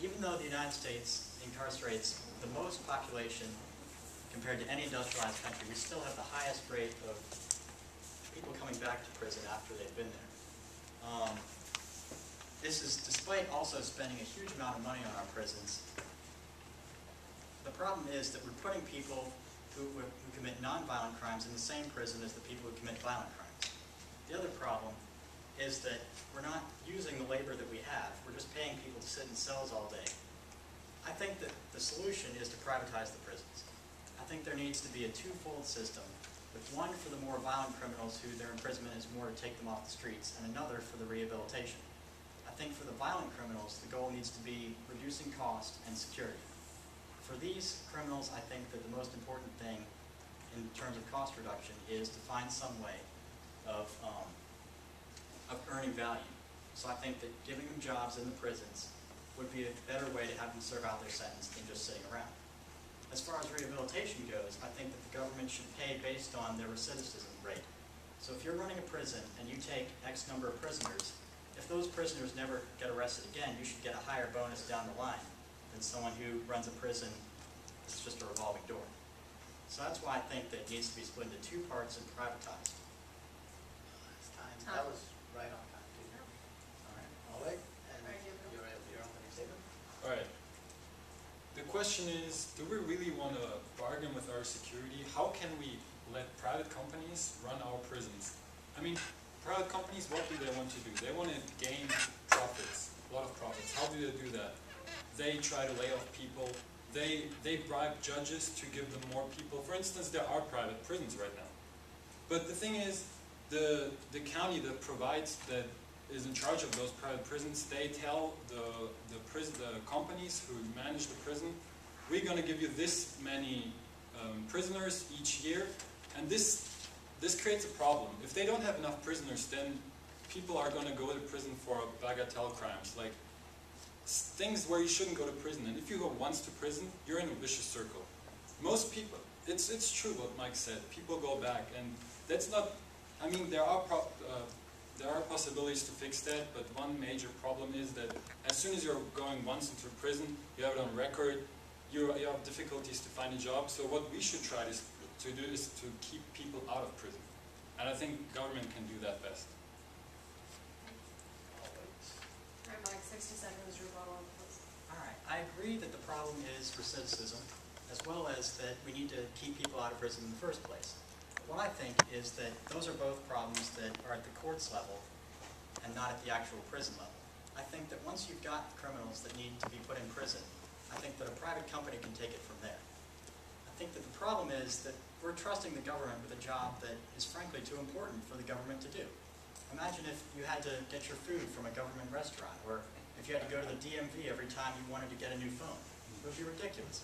even though the United States incarcerates the most population compared to any industrialized country, we still have the highest rate of people coming back to prison after they've been there. This is despite also spending a huge amount of money on our prisons. The problem is that we're putting people who commit nonviolent crimes in the same prison as the people who commit violent crimes. The other problem is that we're not using the labor that we have. We're just paying people to sit in cells all day. I think that the solution is to privatize the prisons. I think there needs to be a twofold system, with one for the more violent criminals who their imprisonment is more to take them off the streets, and another for the rehabilitation. I think for the violent criminals, the goal needs to be reducing cost and security. For these criminals, I think that the most important thing in terms of cost reduction is to find some way of earning value. So I think that giving them jobs in the prisons would be a better way to have them serve out their sentence than just sitting around. As far as rehabilitation goes, I think that the government should pay based on their recidivism rate. So if you're running a prison and you take X number of prisoners, if those prisoners never get arrested again, you should get a higher bonus down the line than someone who runs a prison that's just a revolving door. So that's why I think that it needs to be split into two parts and privatized. That was right on time, too. All right, Oleg, and your opening statement. All right. The question is, do we really want to bargain with our security? How can we let private companies run our prisons? I mean, private companies, what do they want to do? They want to gain profits, a lot of profits. How do they do that? They try to lay off people. They bribe judges to give them more people. For instance, there are private prisons right now. But the thing is, the county that provides, that is in charge of those private prisons, they tell the companies who manage the prison, we're going to give you this many prisoners each year, and this creates a problem. If they don't have enough prisoners, then people are going to go to prison for bagatelle crimes, like things where you shouldn't go to prison. And if you go once to prison, you're in a vicious circle. Most people, it's true what Mike said, people go back, and that's not, I mean, there are possibilities to fix that, but one major problem is that as soon as you're going once into prison, you have it on record, you have difficulties to find a job. So what we should try to do is to keep people out of prison. And I think government can do that best. All right, Mike, 60 seconds rebuttal, please. All right, I agree that the problem is recidivism, as well as that we need to keep people out of prison in the first place. What I think is that those are both problems that are at the courts level and not at the actual prison level. I think that once you've got criminals that need to be put in prison, I think that a private company can take it from there. I think that the problem is that we're trusting the government with a job that is frankly too important for the government to do. Imagine if you had to get your food from a government restaurant, or if you had to go to the DMV every time you wanted to get a new phone. It would be ridiculous.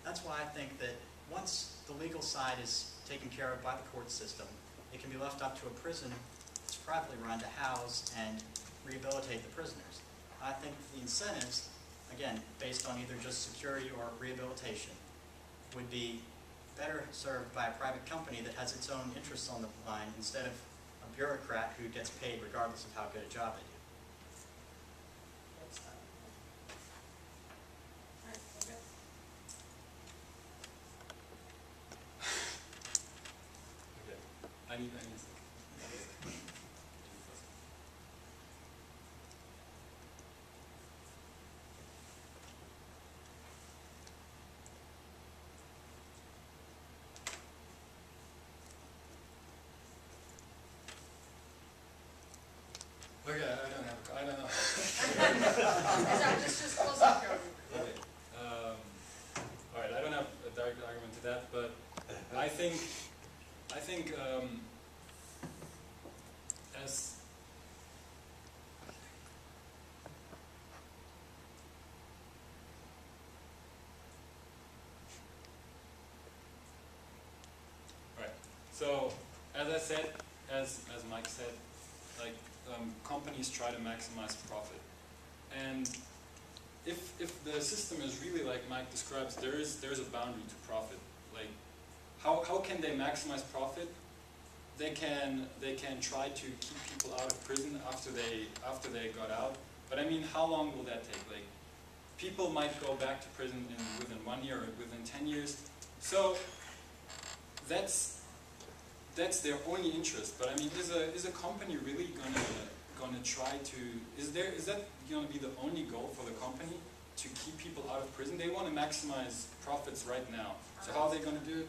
That's why I think that once the legal side is taken care of by the court system, it can be left up to a prison that's privately run to house and rehabilitate the prisoners. I think the incentives, again, based on either just security or rehabilitation, would be better served by a private company that has its own interests on the line instead of a bureaucrat who gets paid regardless of how good a job they do. I need a second. Okay, I don't know. Just close up here. Okay. All right, I don't have a direct argument to that, but I think as right. So as I said, as Mike said, like companies try to maximize profit, and if the system is really like Mike describes, there's a boundary to profit. Like how can they maximize profit? They can try to keep people out of prison after they got out. But I mean, how long will that take? Like people might go back to prison within 1 year or within 10 years. So that's their only interest. But I mean, is a company really gonna try to? Is that gonna be the only goal for the company, to keep people out of prison? They want to maximize profits right now. So how are they gonna do it?